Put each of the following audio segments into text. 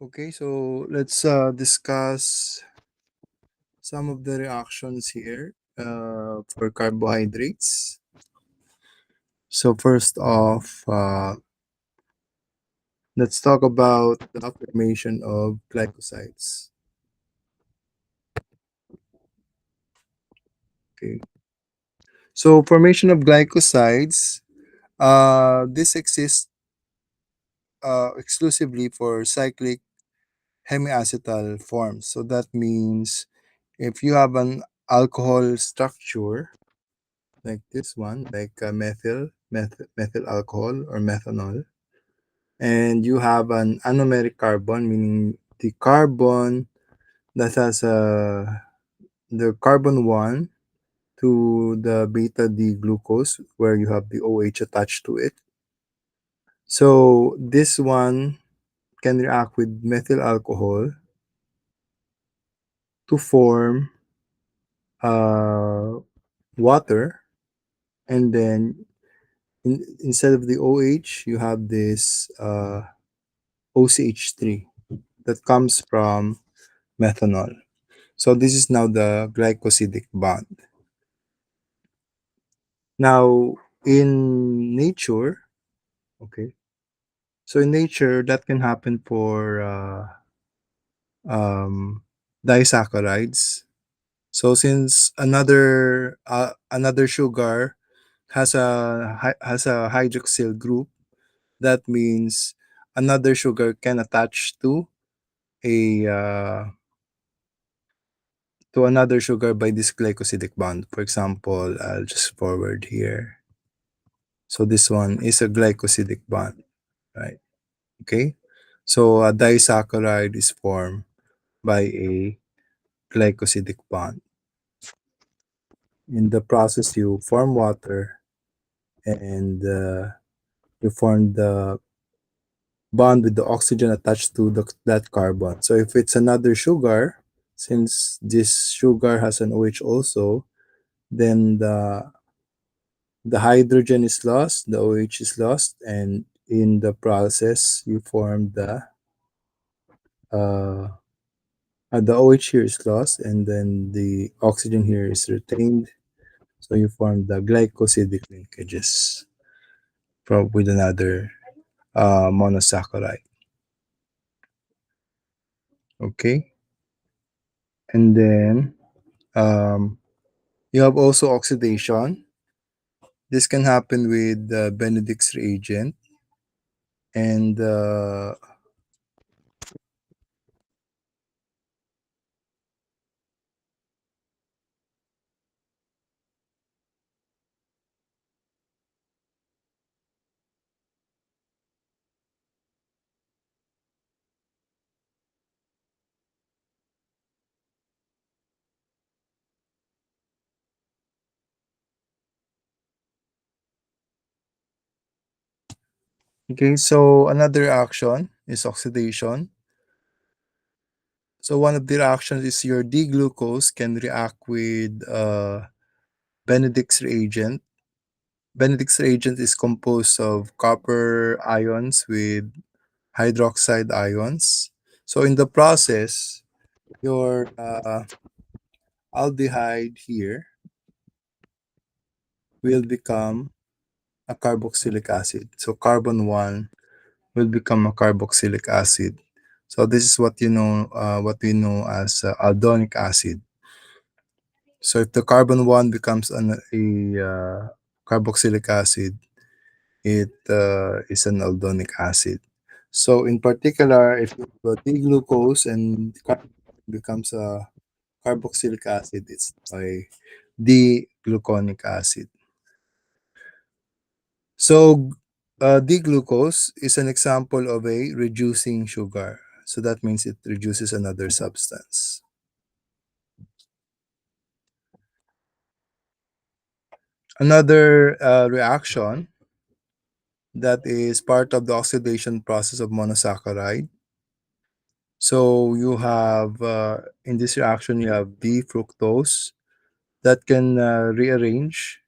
Okay, so let's discuss some of the reactions here for carbohydrates. So first off, let's talk about the formation of glycosides. Okay, so formation of glycosides. This exists exclusively for cyclic hemiacetal forms. So that means if you have an alcohol structure like this one, like methyl alcohol or methanol, and you have an anomeric carbon, meaning the carbon that has the carbon one to the beta D glucose, where you have the OH attached to it. So this one can react with methyl alcohol to form uh, water, and then instead of the OH, you have this OCH3 that comes from methanol. So this is now the glycosidic bond. Now, in nature, okay, so in nature, that can happen for disaccharides. So since another sugar has a hydroxyl group, that means another sugar can attach a to another sugar by this glycosidic bond. For example, I'll just forward here. So this one is a glycosidic bond, right? Okay. So a disaccharide is formed by a glycosidic bond. In the process, you form water and you form the bond with the oxygen attached to that carbon. So if it's another sugar, since this sugar has an OH also, then the hydrogen is lost, the OH is lost, and in the process, you form uh, the OH here is lost, and then the oxygen here is retained. So you form the glycosidic linkages from with another monosaccharide. Okay, and then you have also oxidation. This can happen with the Benedict's reagent, and okay, so another reaction is oxidation. So one of the reactions is your D-glucose can react with Benedict's reagent. Benedict's reagent is composed of copper ions with hydroxide ions. So in the process, your aldehyde here will become a carboxylic acid. So carbon 1 will become a carboxylic acid. So this is what we know as aldonic acid. So if the carbon 1 becomes carboxylic acid, it is an aldonic acid. So in particular, if you have D-glucose and becomes a carboxylic acid, it's a D-gluconic acid. So D-glucose is an example of a reducing sugar. So that means it reduces another substance. Another reaction that is part of the oxidation process of monosaccharide. So you have in this reaction you have D-fructose that can rearrange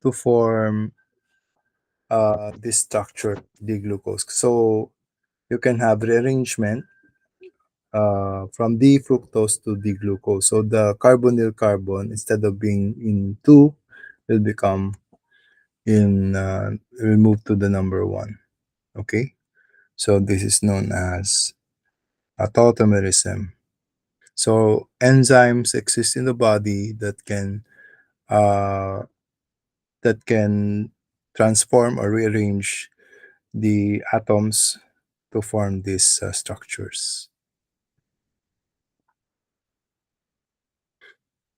to form this structure D-glucose. So you can have rearrangement from D fructose to D glucose. So the carbonyl carbon, instead of being in 2, will become will move to the number 1. Okay? So this is known as tautomerism. So enzymes exist in the body uh, that can transform or rearrange the atoms to form these structures.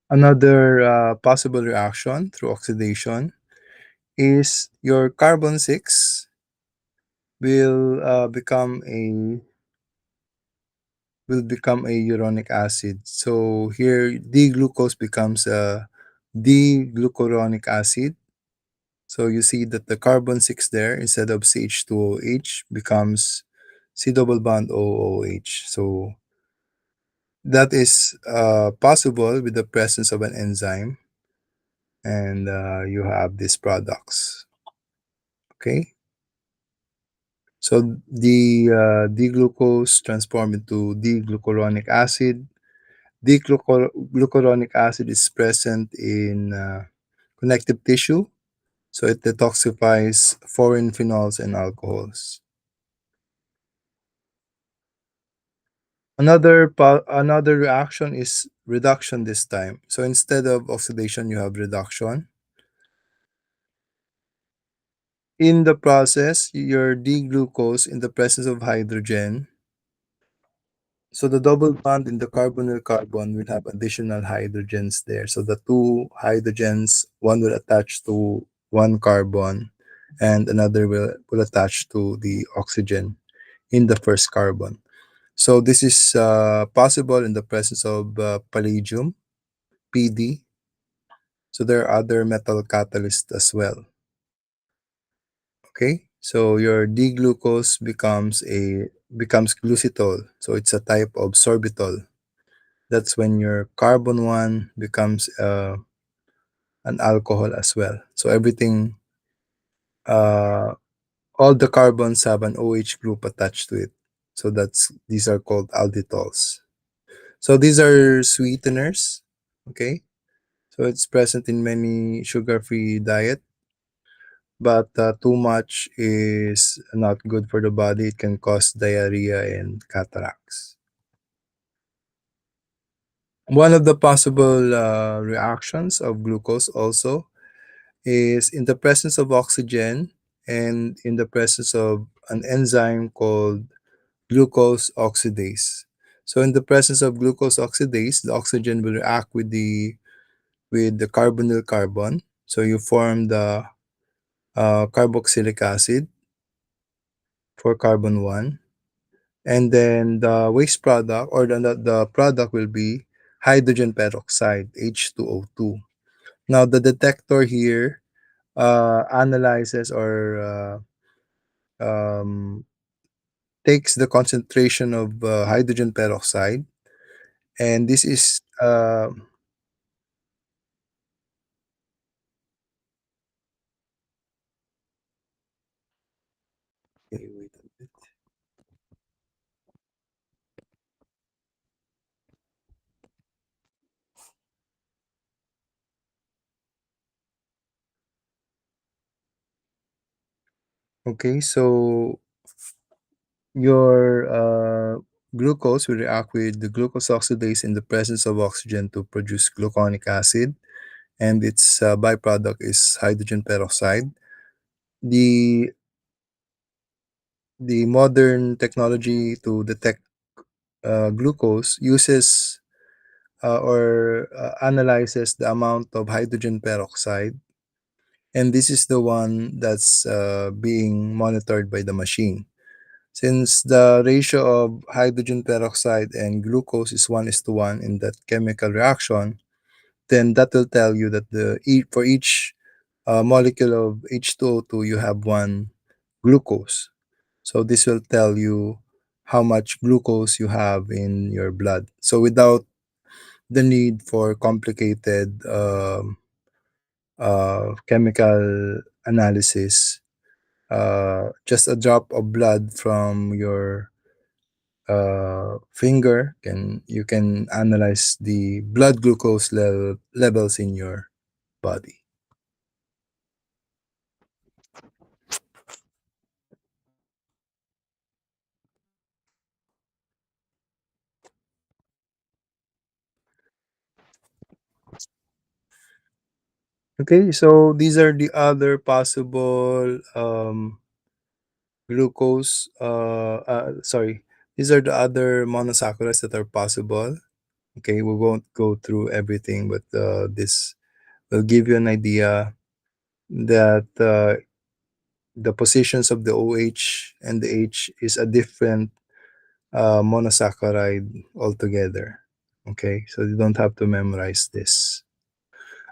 Another possible reaction through oxidation is your carbon 6 will become a uronic acid. So here D-glucose becomes a D-glucuronic acid. So you see that the carbon 6 there, instead of CH2OH, becomes C double bond OOH. So that is possible with the presence of an enzyme, and you have these products. Okay, so the D-glucose transform into D-glucuronic acid. D-glucuronic acid is present in connective tissue, so it detoxifies foreign phenols and alcohols. Another reaction is reduction this time. So instead of oxidation, you have reduction. In the process, your D-glucose in the presence of hydrogen. So the double bond in the carbonyl carbon will have additional hydrogens there. So the two hydrogens, one will attach to one carbon and another will attach to the oxygen in the first carbon. So this is possible in the presence of palladium, PD. So there are other metal catalysts as well. Okay, so your D-glucose becomes glucitol. So it's a type of sorbitol. That's when your carbon one becomes an alcohol as well. So everything, uh, all the carbons have an OH group attached to it. So these are called alditols. So these are sweeteners. Okay, so it's present in many sugar-free diet, but too much is not good for the body. It can cause diarrhea and cataracts. One of the possible reactions of glucose also is in the presence of oxygen and in the presence of an enzyme called glucose oxidase. So in the presence of glucose oxidase, the oxygen will react with the carbonyl carbon. So you form the carboxylic acid for carbon 1. And then the waste product or the product will be hydrogen peroxide, H2O2. Now the detector here analyzes or takes the concentration of hydrogen peroxide, and this is okay, wait a bit. Okay, so your glucose will react with the glucose oxidase in the presence of oxygen to produce gluconic acid, and its byproduct is hydrogen peroxide. The the modern technology to detect glucose uses or analyzes the amount of hydrogen peroxide, and this is the one that's being monitored by the machine. Since the ratio of hydrogen peroxide and glucose is 1 is to 1 in that chemical reaction, then that will tell you that for each molecule of H2O2, you have one glucose. So this will tell you how much glucose you have in your blood. So without the need for complicated chemical analysis, just a drop of blood from your finger, can you can analyze the blood glucose levels in your body. Okay, so these are the other possible glucose. Sorry, these are the other monosaccharides that are possible. Okay, we won't go through everything, but this will give you an idea that the positions of the OH and the H is a different monosaccharide altogether. Okay, so you don't have to memorize this.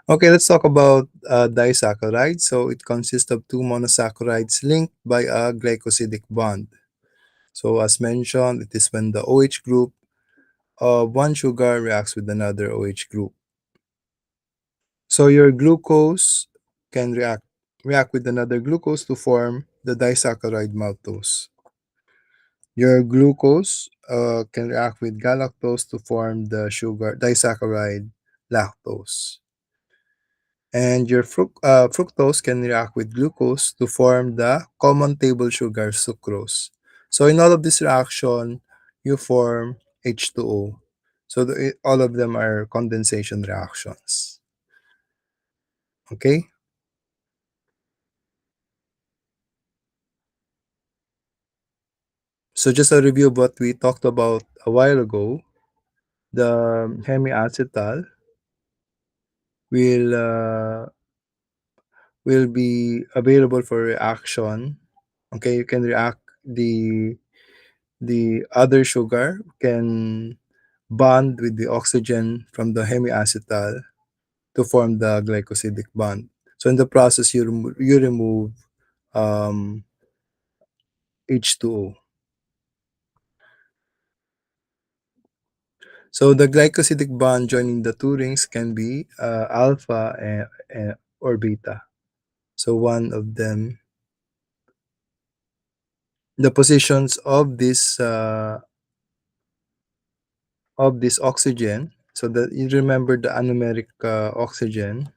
Okay, let's talk about disaccharide. So it consists of two monosaccharides linked by a glycosidic bond. So as mentioned, it is when the OH group of one sugar reacts with another OH group. So your glucose can react with another glucose to form the disaccharide maltose. Your glucose can react with galactose to form the sugar disaccharide lactose. And your fructose can react with glucose to form the common table sugar sucrose. So in all of this reaction, you form H2O. So all of them are condensation reactions. Okay? So just a review of what we talked about a while ago. The hemiacetal will uh, will be available for reaction. Okay, you can react the other sugar can bond with the oxygen from the hemiacetal to form the glycosidic bond. So in the process, you remove um, H2O. So the glycosidic bond joining the two rings can be alpha or beta. So one of them, the positions of this oxygen. So that you remember the anomeric oxygen.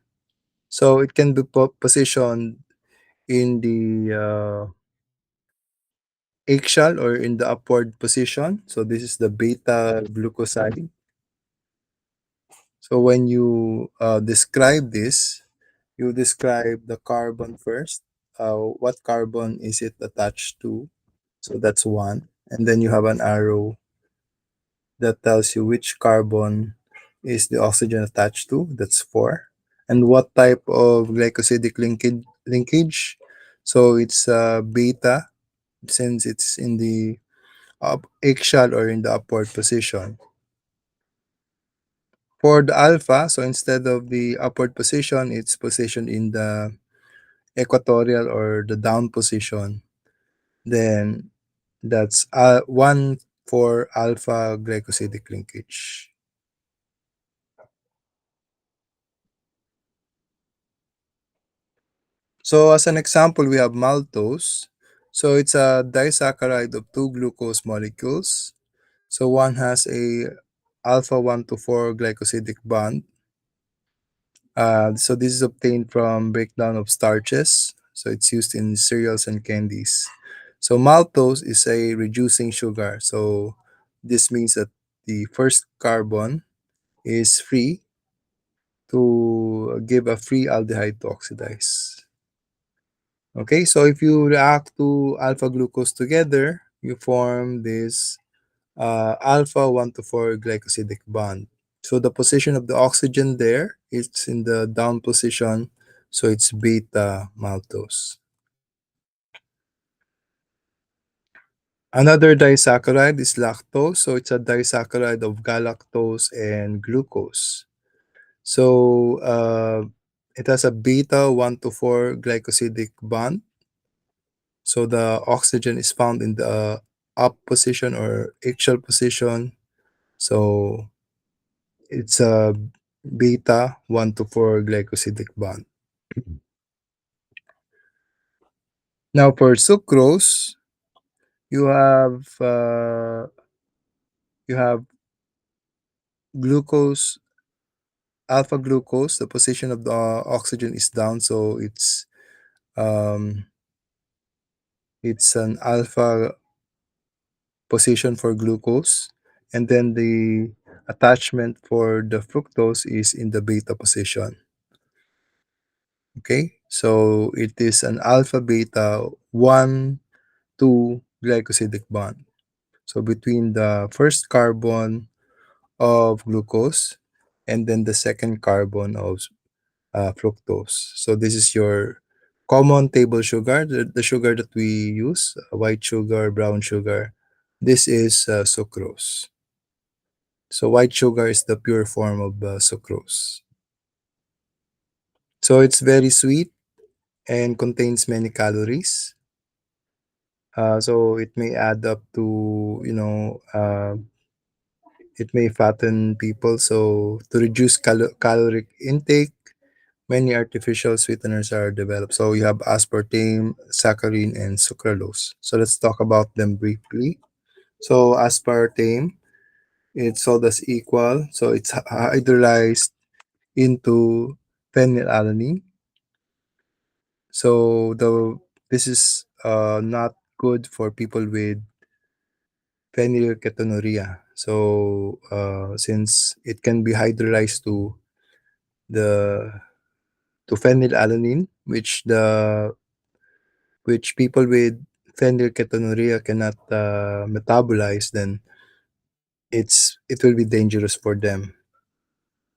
So it can be positioned in the eggshell or in the upward position. So this is the beta glucoside. So when you describe this, you describe the carbon first. What carbon is it attached to? So that's one. And then you have an arrow that tells you which carbon is the oxygen attached to. That's four. And what type of glycosidic linkage? So it's beta, since it's in the eggshell or in the upward position. For the alpha, so instead of the upward position, it's positioned in the equatorial or the down position. Then that's one for alpha glycosidic linkage. So as an example, we have maltose. So it's a disaccharide of two glucose molecules. So one has a alpha 1 to 4 glycosidic bond. So this is obtained from breakdown of starches. So it's used in cereals and candies. So maltose is a reducing sugar. So this means that the first carbon is free to give a free aldehyde to oxidize. Okay, so if you react to alpha glucose together, you form this alpha 1 to 4 glycosidic bond. So the position of the oxygen there, it's in the down position, so it's beta maltose. Another disaccharide is lactose, so it's a disaccharide of galactose and glucose. So it has a beta 1 to 4 glycosidic bond. So the oxygen is found in the up position or axial position. So it's a beta 1 to 4 glycosidic bond. Now for sucrose, you have you have glucose, alpha glucose. The position of the oxygen is down, so um, it's an alpha position for glucose, and then the attachment for the fructose is in the beta position. Okay, so it is an alpha beta 1 2 glycosidic bond. So between the first carbon of glucose and then the second carbon of fructose. So this is your common table sugar, the sugar that we use, white sugar, brown sugar. This is sucrose. So white sugar is the pure form of sucrose. So it's very sweet and contains many calories. So it may add up to, it may fatten people. So to reduce caloric intake, many artificial sweeteners are developed. So you have aspartame, saccharin, and sucralose. So let's talk about them briefly. So aspartame, it's sold as equal. So it's hydrolyzed into phenylalanine. So this is not good for people with phenylketonuria. So since it can be hydrolyzed the to phenylalanine, which people with phenylketonuria cannot metabolize, then it will be dangerous for them.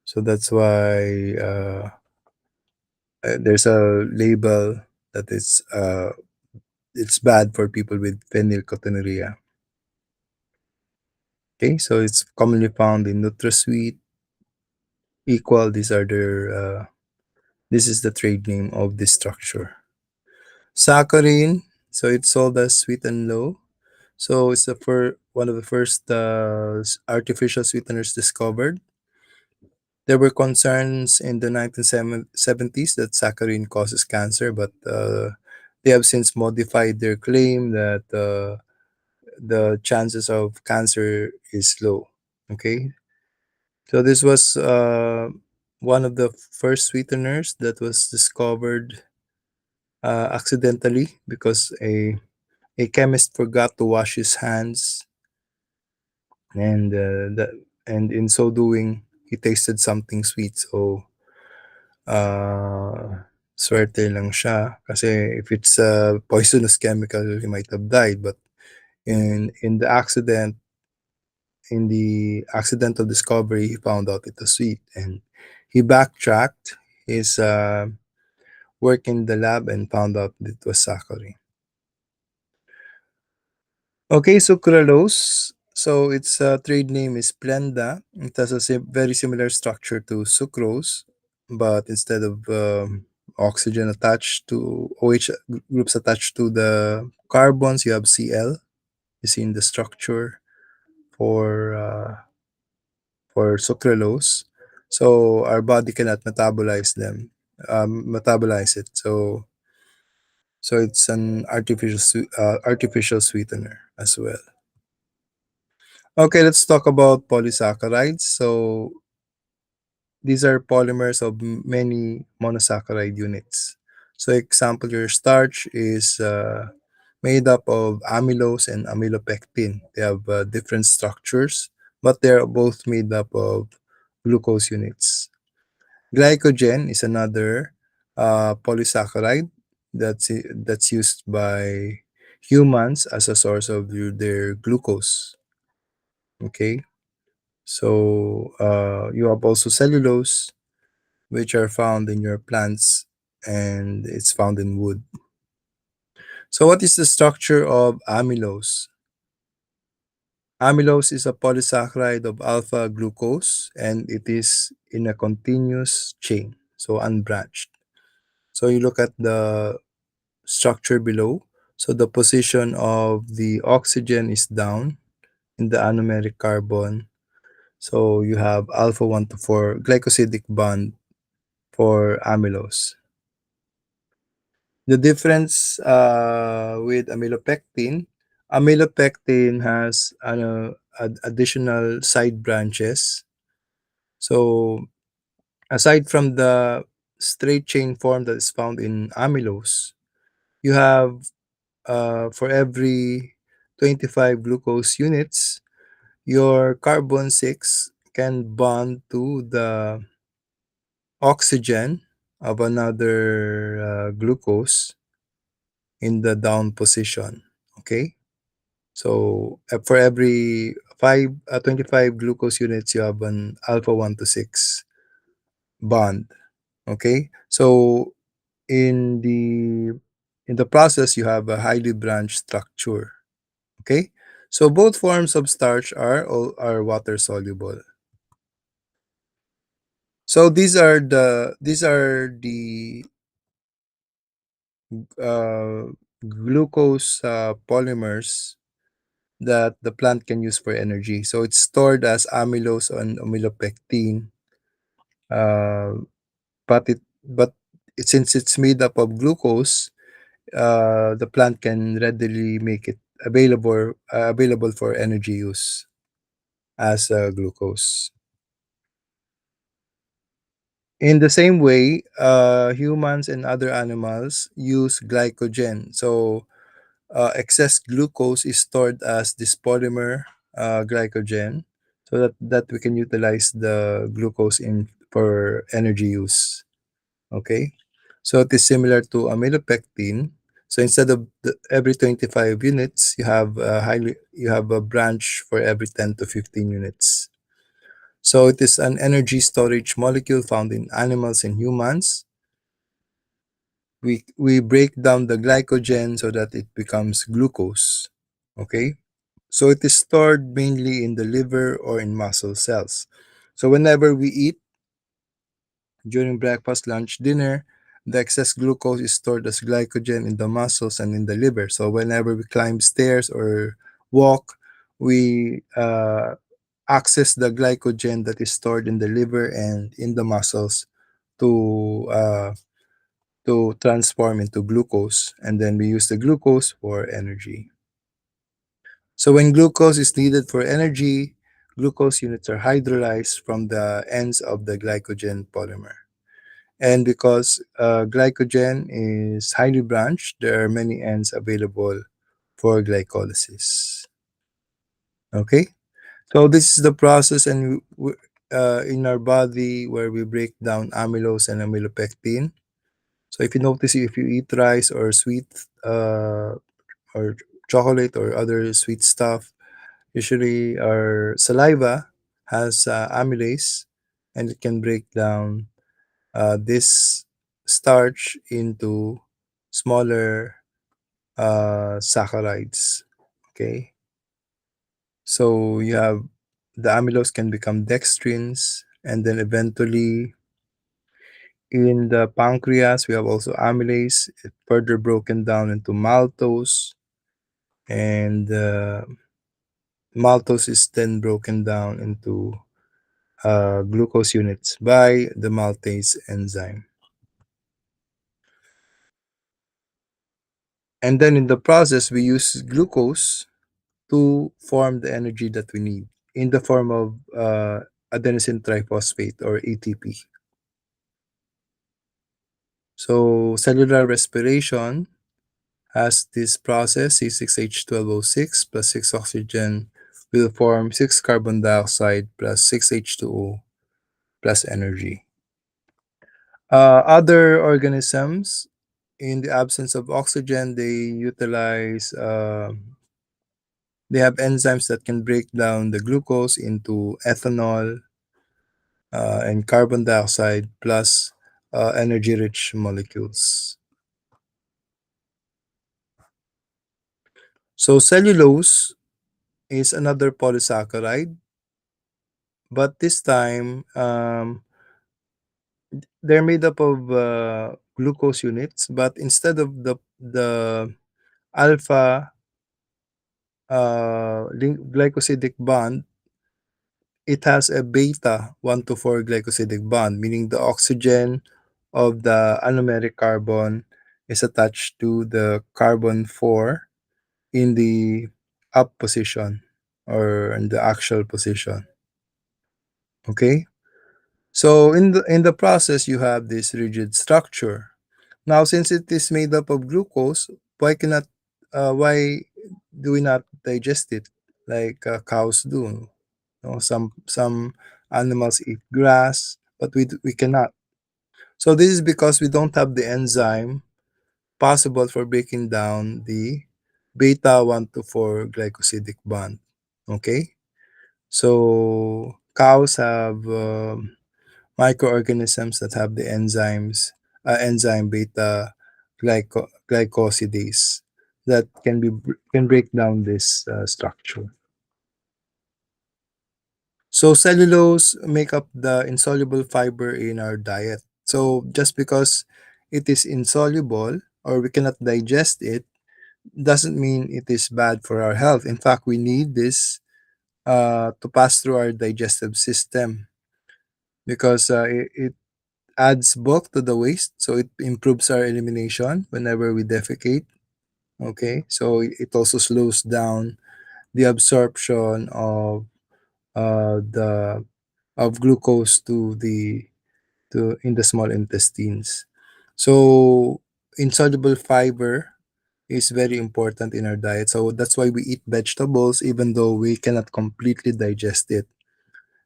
So that's why there's a label that is it's bad for people with phenylketonuria. Okay, so it's commonly found in NutraSweet, Equal. These are their this is the trade name of this structure. Saccharin, so it's sold as sweet and low. So it's one of the first artificial sweeteners discovered. There were concerns in the 1970s that saccharin causes cancer, but they have since modified their claim that the chances of cancer is low. Okay, so this was one of the first sweeteners that was discovered accidentally because a chemist forgot to wash his hands, and and in so doing, he tasted something sweet. So swerte lang siya kasi if it's a poisonous chemical, he might have died. But in the accident, in the accidental discovery, he found out it was sweet, and he backtracked his work in the lab and found out that it was saccharin. Okay, sucralose. So its trade name is Splenda. It has a very similar structure to sucrose, but instead of oxygen attached to OH groups attached to the carbons, you have Cl. You see in the structure for uh, for sucralose. So our body cannot metabolize it. So it's an artificial sweetener as well. Okay, let's talk about polysaccharides. So these are polymers of many monosaccharide units. So example, your starch is made up of amylose and amylopectin. They have different structures, but they're both made up of glucose units. Glycogen is another polysaccharide that's used by humans as a source of their glucose. Okay, so you have also cellulose, which are found in your plants, and it's found in wood. So, what is the structure of amylose? Amylose is a polysaccharide of alpha glucose, and it is in a continuous chain, so unbranched. So, you look at the structure below. So, the position of the oxygen is down in the anomeric carbon. So, you have alpha 1 to 4 glycosidic bond for amylose. The difference with amylopectin, Amylopectin has additional side branches. So aside from the straight chain form that is found in amylose, you have for every 25 glucose units, your carbon 6 can bond to the oxygen of another glucose in the down position. Okay? So for every 25 glucose units, you have an alpha 1 to 6 bond. Okay? So in the in the process, you have a highly branched structure. Okay? So both forms of starch are water soluble. So these are the glucose polymers that the plant can use for energy. So it's stored as amylose and amylopectin, uh, but since it's made up of glucose, the plant can readily make it available for energy use as glucose. In the same way, humans and other animals use glycogen. So excess glucose is stored as this polymer glycogen, so that we can utilize the glucose in for energy use. Okay, so it is similar to amylopectin. So instead of every 25 units, you have a branch for every 10 to 15 units. So it is an energy storage molecule found in animals and humans. We break down the glycogen so that it becomes glucose. Okay? So it is stored mainly in the liver or in muscle cells. So whenever we eat during breakfast, lunch, dinner, the excess glucose is stored as glycogen in the muscles and in the liver. So whenever we climb stairs or walk, we access the glycogen that is stored in the liver and in the muscles to transform into glucose, and then we use the glucose for energy. So when glucose is needed for energy, glucose units are hydrolyzed from the ends of the glycogen polymer. And because glycogen is highly branched, there are many ends available for glycolysis. Okay, so this is the process, and in our body where we break down amylose and amylopectin. So if you notice, if you eat rice or sweet or chocolate or other sweet stuff, usually our saliva has amylase, and it can break down this starch into smaller saccharides. Okay, so you have the amylose can become dextrins, and then eventually in the pancreas we have also amylase. It further broken down into maltose, and maltose is then broken down into glucose units by the maltase enzyme. And then in the process, we use glucose to form the energy that we need in the form of adenosine triphosphate or ATP. So cellular respiration has this process, C6H12O6 plus 6 oxygen will form 6 carbon dioxide plus 6 H2O plus energy. Other organisms, in the absence of oxygen, they have enzymes that can break down the glucose into ethanol and carbon dioxide plus energy rich molecules. So cellulose is another polysaccharide, but this time they're made up of glucose units, but instead of the alpha glycosidic bond, it has a beta 1 to 4 glycosidic bond, meaning the oxygen of the anomeric carbon is attached to the carbon 4 in the up position or in the actual position. Okay. So in the process, you have this rigid structure. Now, since it is made up of glucose, why do we not digest it like cows do? Some animals eat grass, but we cannot. So this is because we don't have the enzyme possible for breaking down the beta 1 to 4 glycosidic bond. Okay? So cows have microorganisms that have the enzyme beta glycosidase that can break down this structure. So cellulose make up the insoluble fiber in our diet. So just because it is insoluble or we cannot digest it doesn't mean it is bad for our health. In fact, we need this to pass through our digestive system because it adds bulk to the waste, so it improves our elimination whenever we defecate. Okay, so it also slows down the absorption the of glucose to in the small intestines. So insoluble fiber is very important in our diet. So that's why we eat vegetables even though we cannot completely digest it.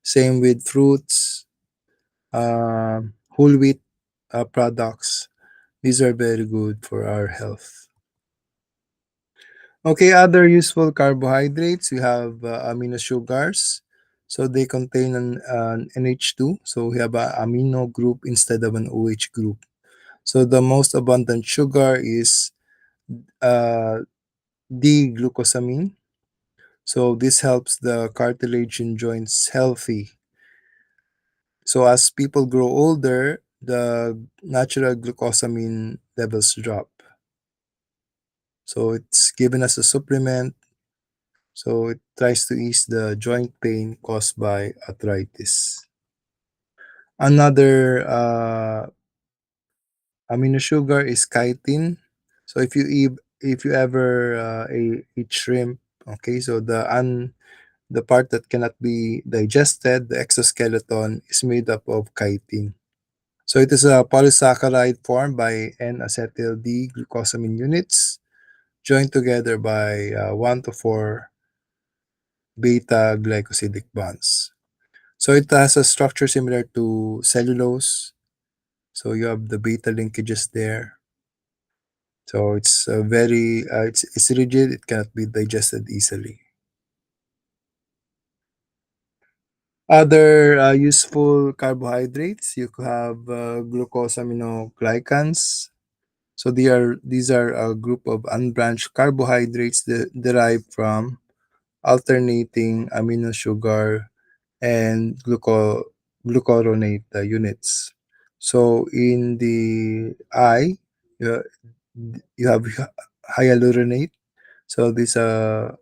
Same with fruits, whole wheat products. These are very good for our health. Okay, other useful carbohydrates, we have amino sugars. So they contain an NH2. So we have an amino group instead of an OH group. So the most abundant sugar is uh, D-glucosamine. So this helps the cartilage in joints healthy. So as people grow older, the natural glucosamine levels drop. So it's given as a supplement. So it tries to ease the joint pain caused by arthritis. Another amino sugar is chitin. So if you ever eat shrimp, okay, so the part that cannot be digested, the exoskeleton, is made up of chitin. So it is a polysaccharide formed by N-acetyl D-glucosamine units joined together by 1 to 4 beta glycosidic bonds. So it has a structure similar to cellulose. So you have the beta linkages there. So it's rigid. It cannot be digested easily. Other useful carbohydrates, you could have glucosaminoglycans. So these are a group of unbranched carbohydrates that derived from alternating amino sugar and glucuronate units. So in the eye, you, you have hyaluronate. So these are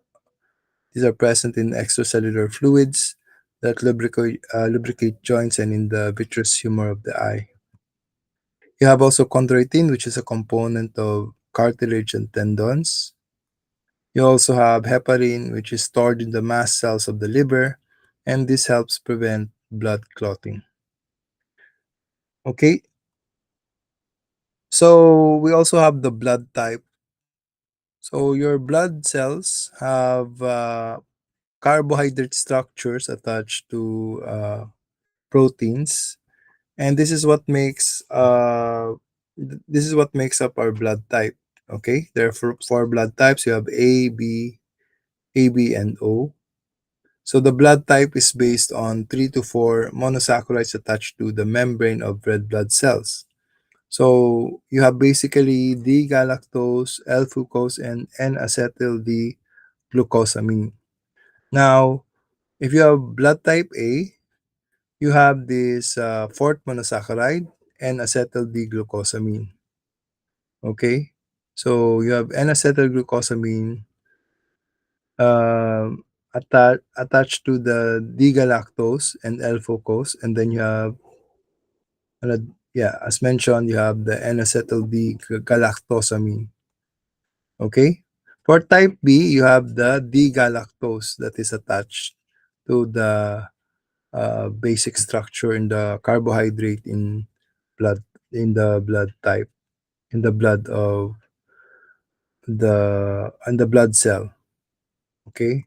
present in extracellular fluids that lubricate joints and in the vitreous humor of the eye. You have also chondroitin, which is a component of cartilage and tendons. You also have heparin, which is stored in the mast cells of the liver, and this helps prevent blood clotting. Okay, so we also have the blood type. So your blood cells have carbohydrate structures attached to proteins, and this is what makes up our blood type. Okay, there are four blood types. You have AB, and O. So the blood type is based on 3 to 4 monosaccharides attached to the membrane of red blood cells. So you have basically D-galactose, L-fucose, and N-acetyl D-glucosamine. Now, if you have blood type A, you have this fourth monosaccharide, N-acetyl D-glucosamine. Okay? So you have N-acetyl glucosamine attached to the D-galactose and L-fucose, and then you have, as mentioned, you have the N-acetyl D-galactosamine. Okay? For type B, you have the D-galactose that is attached to the basic structure in the carbohydrate blood in the blood type in the blood of the blood cell. Okay.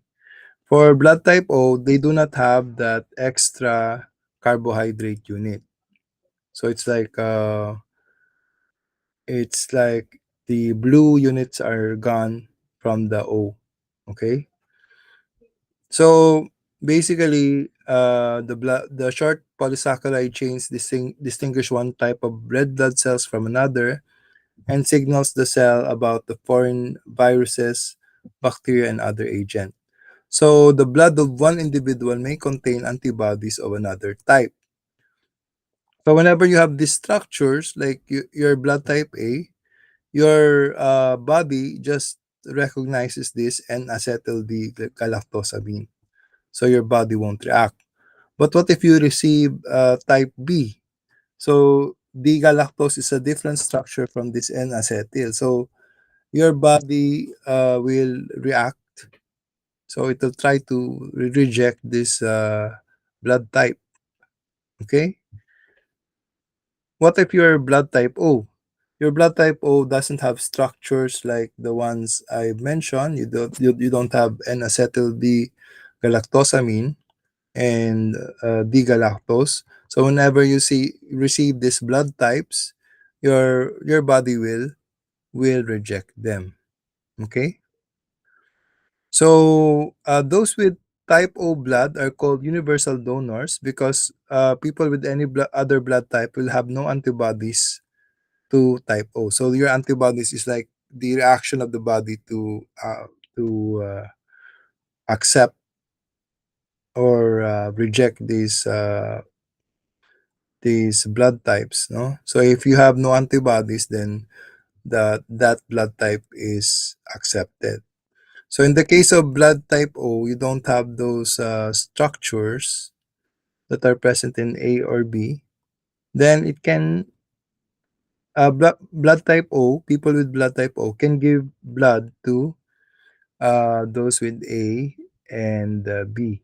For blood type O, they do not have that extra carbohydrate unit. So it's like the blue units are gone from the O. Okay. So basically, the short polysaccharide chains distinguish one type of red blood cells from another and signals the cell about the foreign viruses, bacteria, and other agents. So the blood of one individual may contain antibodies of another type. So whenever you have these structures, like your blood type A, your body just recognizes this and acetyl D-galactosamine. So your body won't react. But what if you receive type B? So D-galactose is a different structure from this N-acetyl. So your body will react. So it will try to reject this blood type. Okay. What if your blood type O? Your blood type O doesn't have structures like the ones I mentioned. You don't have N-acetyl D-galactosamine and D-galactose. So whenever you receive these blood types, your body will reject them. Okay. So those with type O blood are called universal donors because people with any other blood type will have no antibodies to type O. So your antibodies is like the reaction of the body to accept or reject these blood types. No, so if you have no antibodies, then that blood type is accepted. So in the case of blood type O, you don't have those structures that are present in A or B. Then it can blood type O, people with blood type O can give blood to those with A and B.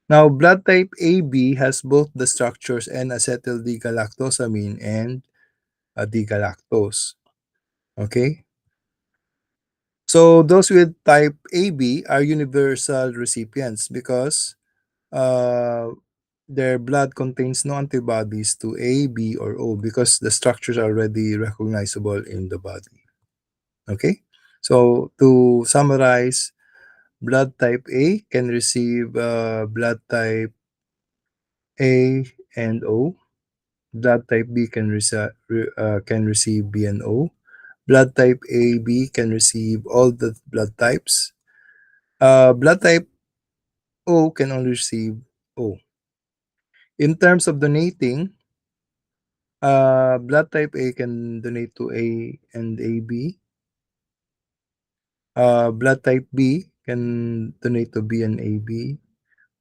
Now, blood type AB has both the structures N-acetyl D-galactosamine and D-galactose. Okay? So those with type AB are universal recipients because uh, their blood contains no antibodies to A, B, or O because the structures are already recognizable in the body. Okay? So to summarize, blood type A can receive blood type A and O. Blood type B can receive B and O. Blood type AB can receive all the blood types. Blood type O can only receive O. In terms of donating, blood type A can donate to A and AB. Blood type B can donate to B and AB,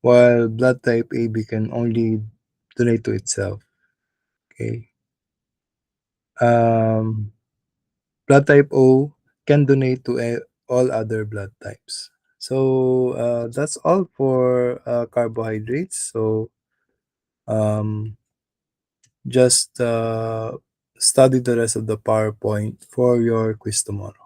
while blood type AB can only donate to itself. Okay. Um, Blood type O can donate to all other blood types. So that's all for carbohydrates. So um, just study the rest of the PowerPoint for your quiz tomorrow.